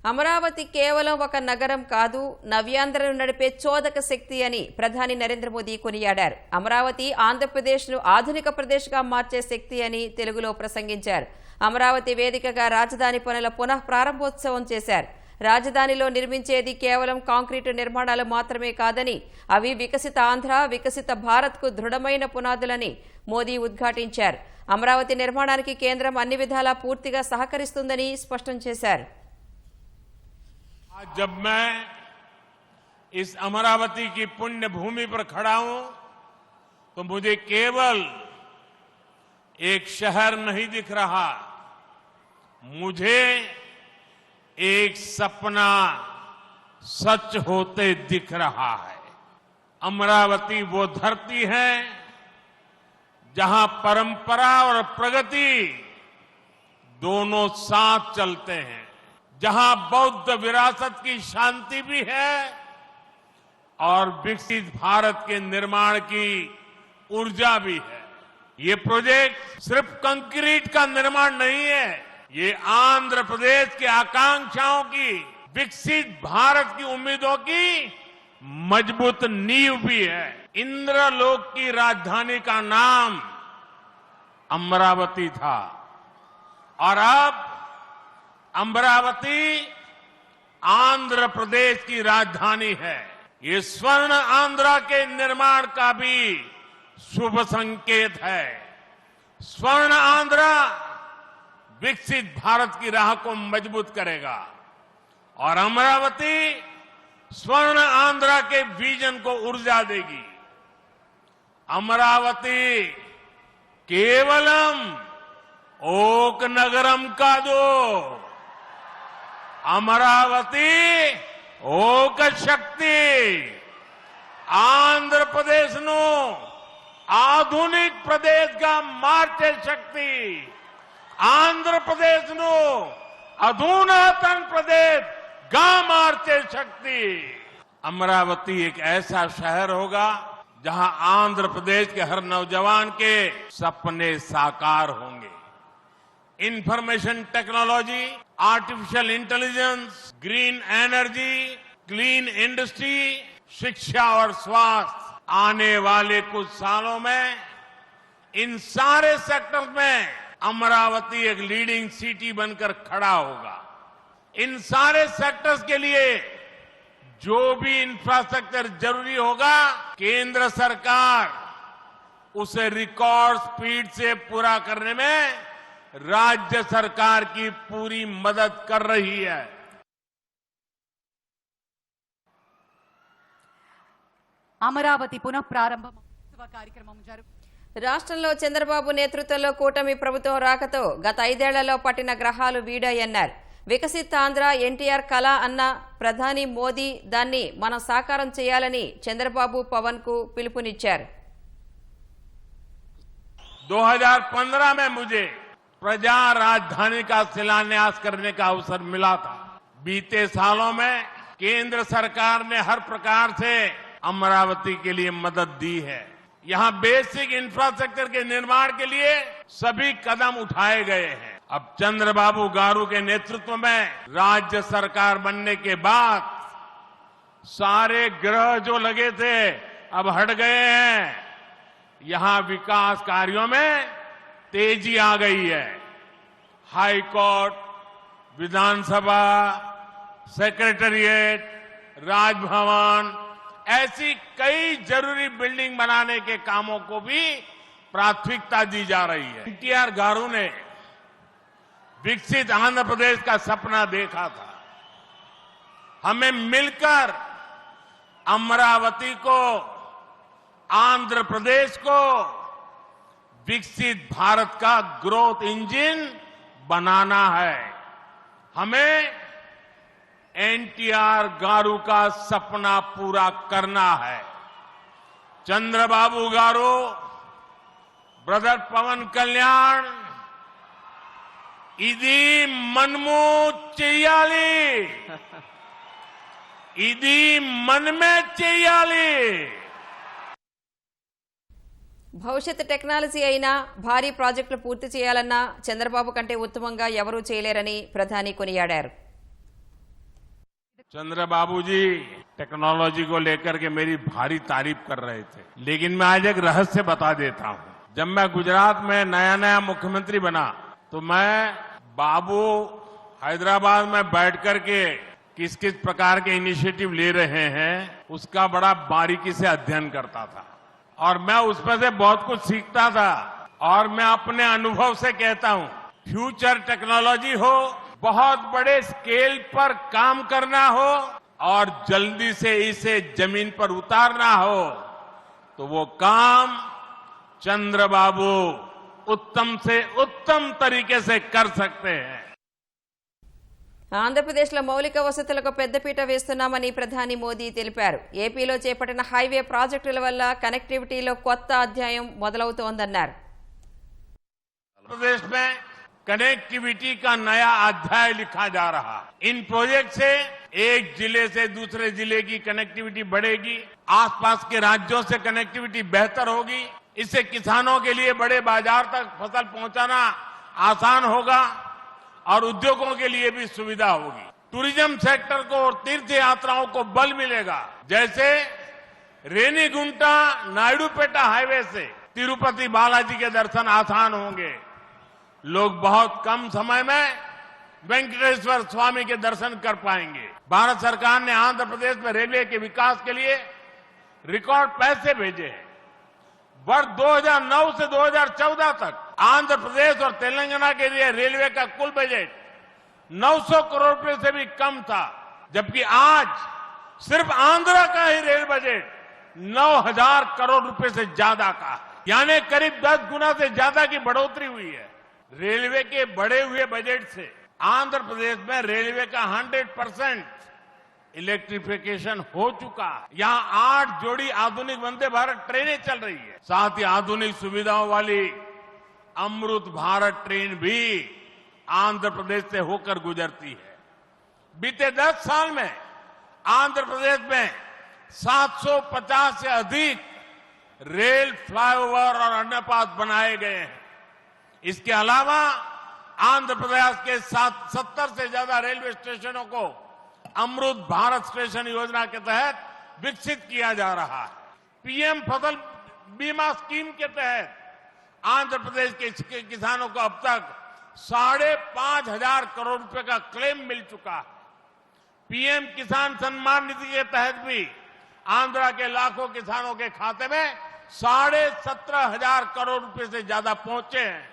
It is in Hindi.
అమరావతి కేవలం ఒక నగరం కాదు, నవ్యాంధ్రను నడిపే చోదక శక్తి అని ప్రధాని నరేంద్ర మోదీ కొనియాడారు. అమరావతి ఆంధ్రప్రదేశ్ను ఆధునిక ప్రదేశ్గా మార్చే శక్తి అని తెలుగులో ప్రసంగించారు. అమరావతి వేదికగా రాజధాని పనుల పునః ప్రారంభోత్సవం చేశారు. రాజధానిలో నిర్మించేది కేవలం కాంక్రీటు నిర్మాణాలు మాత్రమే కాదని, అవి వికసిత ఆంధ్ర, వికసిత భారత్కు దృఢమైన పునాదులని మోదీ ఉద్ఘాటించారు. అమరావతి నిర్మాణానికి కేంద్రం అన్ని విధాలా పూర్తిగా సహకరిస్తుందని స్పష్టం చేశారు. आज जब मैं इस अमरावती की पुण्य भूमि पर खड़ा हूं तो मुझे केवल एक शहर नहीं दिख रहा, मुझे एक सपना सच होते दिख रहा है। अमरावती वो धरती है जहां परंपरा और प्रगति दोनों साथ चलते हैं, जहां बौद्ध विरासत की शांति भी है और विकसित भारत के निर्माण की ऊर्जा भी है। ये प्रोजेक्ट सिर्फ कंक्रीट का निर्माण नहीं है, ये आंध्र प्रदेश की आकांक्षाओं की, विकसित भारत की उम्मीदों की मजबूत नींव भी है। इंद्रलोक की राजधानी का नाम अमरावती था और अब अमरावती आंध्र प्रदेश की राजधानी है। ये स्वर्ण आंध्रा के निर्माण का भी शुभ संकेत है। स्वर्ण आंध्रा विकसित भारत की राह को मजबूत करेगा और अमरावती स्वर्ण आंध्रा के विजन को ऊर्जा देगी। अमरावती केवलम ओक नगरम का दो, अमरावती ओक शक्ति आंध्र प्रदेश नो आधुनिक प्रदेश का मार्चे शक्ति, आंध्र प्रदेश नो अधुनातन प्रदेश गा मार्चे शक्ति। अमरावती एक ऐसा शहर होगा जहां आंध्र प्रदेश के हर नौजवान के सपने साकार होंगे। Information technology, artificial intelligence, green energy, clean industry, शिक्षा और स्वास्थ्य, आने वाले कुछ सालों में इन सारे सेक्टर्स में अमरावती एक लीडिंग सिटी बनकर खड़ा होगा। इन सारे सेक्टर्स के लिए जो भी इंफ्रास्ट्रक्चर जरूरी होगा, केंद्र सरकार उसे रिकॉर्ड स्पीड से पूरा करने में राज्य सरकार की पूरी मदद कर रही है। అమరావతి పునః ప్రారంభం కార్యక్రమం రాష్ట్రంలో చంద్రబాబు నేతృత్వంలో కూటమి ప్రభుత్వం రాకతో గత 5 ఏళ్లలో పట్టిన గ్రహాలు వీడాయన్నారు. వికసిత్ ఆంధ్ర ఎన్టీఆర్ కళ అన్న ప్రధాని మోదీ దాన్ని మనం సాకారం చేయాలని చంద్రబాబు పవన్ కు పిలుపునిచ్చారు. 2015 में मुझे प्रजा राजधानी का शिलान्यास करने का अवसर मिला था। बीते सालों में केंद्र सरकार ने हर प्रकार से अमरावती के लिए मदद दी है। यहां बेसिक इंफ्रास्ट्रक्चर के निर्माण के लिए सभी कदम उठाए गए हैं। अब चंद्रबाबू गारू के नेतृत्व में राज्य सरकार बनने के बाद सारे ग्रह जो लगे थे अब हट गए हैं। यहां विकास कार्यों में तेजी आ गई है। हाई कोर्ट, विधानसभा, सेक्रेटेरिएट, राजभवन, ऐसी कई जरूरी बिल्डिंग बनाने के कामों को भी प्राथमिकता दी जा रही है। एनटीआर गारू ने विकसित आंध्र प्रदेश का सपना देखा था। हमें मिलकर अमरावती को, आंध्र प्रदेश को विकसित भारत का ग्रोथ इंजन बनाना है। हमें एनटीआर गारू का सपना पूरा करना है। चंद्रबाबू गारू, ब्रदर पवन कल्याण, इदी मनमू చెయ్యాలి, ఇది మనమే చెయ్యాలి। భవిష్యత్ టెక్నాలజీ అయినా భారీ ప్రాజెక్టులు పూర్తి చేయాలన్నా చంద్రబాబు కంటే ఉత్తమంగా ఎవరూ చేయలేరని ప్రధాని కొనియాడారు. चंद्रबाबू जी टेक्नोलॉजी को लेकर के मेरी भारी तारीफ कर रहे थे, लेकिन मैं आज एक रहस्य बता देता हूं। जब मैं गुजरात में नया मुख्यमंत्री बना तो मैं बाबू हैदराबाद में बैठ करके किस किस प्रकार के इनिशिएटिव ले रहे हैं उसका बड़ा बारीकी से अध्ययन करता था और मैं उसमें से बहुत कुछ सीखता था। और मैं अपने अनुभव से कहता हूं, फ्यूचर टेक्नोलॉजी हो, बहुत बड़े स्केल पर काम करना हो और जल्दी से इसे जमीन पर उतारना हो तो वो काम चंद्रबाबू उत्तम से उत्तम तरीके से कर सकते हैं। ఆంధ్రప్రదేశ్లో మౌలిక వసతులకు పెద్దపీట వేస్తున్నామని ప్రధాని మోదీ తెలిపారు. ఏపీలో చేపట్టిన హైవే ప్రాజెక్టుల వల్ల కనెక్టివిటీలో కొత్త అధ్యాయం మొదలవుతోందన్నారు. प्रदेश में कनेक्टिविटी का नया अध्याय लिखा जा रहा है। इन प्रोजेक्ट से एक जिले से दूसरे जिले की कनेक्टिविटी बढ़ेगी, आसपास के राज्यों से कनेक्टिविटी बेहतर होगी। इससे किसानों के लिए बड़े बाजार तक फसल पहुंचाना आसान होगा और उद्योगों के लिए भी सुविधा होगी। टूरिज्म सेक्टर को और तीर्थ यात्राओं को बल मिलेगा। जैसे रेनीगुंटा नायडूपेटा हाईवे से तिरुपति बालाजी के दर्शन आसान होंगे। लोग बहुत कम समय में वेंकटेश्वर स्वामी के दर्शन कर पाएंगे। भारत सरकार ने आंध्र प्रदेश में रेलवे के विकास के लिए रिकॉर्ड पैसे भेजे हैं। वर्ष 2009 से 2014 तक आंध्र प्रदेश और तेलंगाना के लिए रेलवे का कुल बजट 900 करोड़ रुपए से भी कम था, जबकि आज सिर्फ आंध्र का ही रेल बजट 9000 करोड़ रुपए से ज्यादा का है, यानी करीब 10 गुना से ज्यादा की बढ़ोतरी हुई है। रेलवे के बढ़े हुए बजट से आंध्र प्रदेश में रेलवे का 100% इलेक्ट्रिफिकेशन हो चुका है। यहां 8 जोड़ी आधुनिक वंदे भारत ट्रेनें चल रही है। साथ ही आधुनिक सुविधाओं वाली अमृत भारत ट्रेन भी आंध्र प्रदेश से होकर गुजरती है। बीते 10 साल में आंध्र प्रदेश में 750 से अधिक रेल फ्लाईओवर और अंडरपास बनाए गए हैं। इसके अलावा आंध्र प्रदेश के 70 से ज्यादा रेलवे स्टेशनों को अमृत भारत स्टेशन योजना के तहत विकसित किया जा रहा है। पीएम फसल बीमा स्कीम के तहत आंध्र प्रदेश के किसानों को अब तक 5,500 करोड़ रुपए का क्लेम मिल चुका है। पीएम किसान सम्मान निधि के तहत भी आंध्र के लाखों किसानों के खाते में 17,500 करोड़ रुपए से ज्यादा पहुंचे हैं।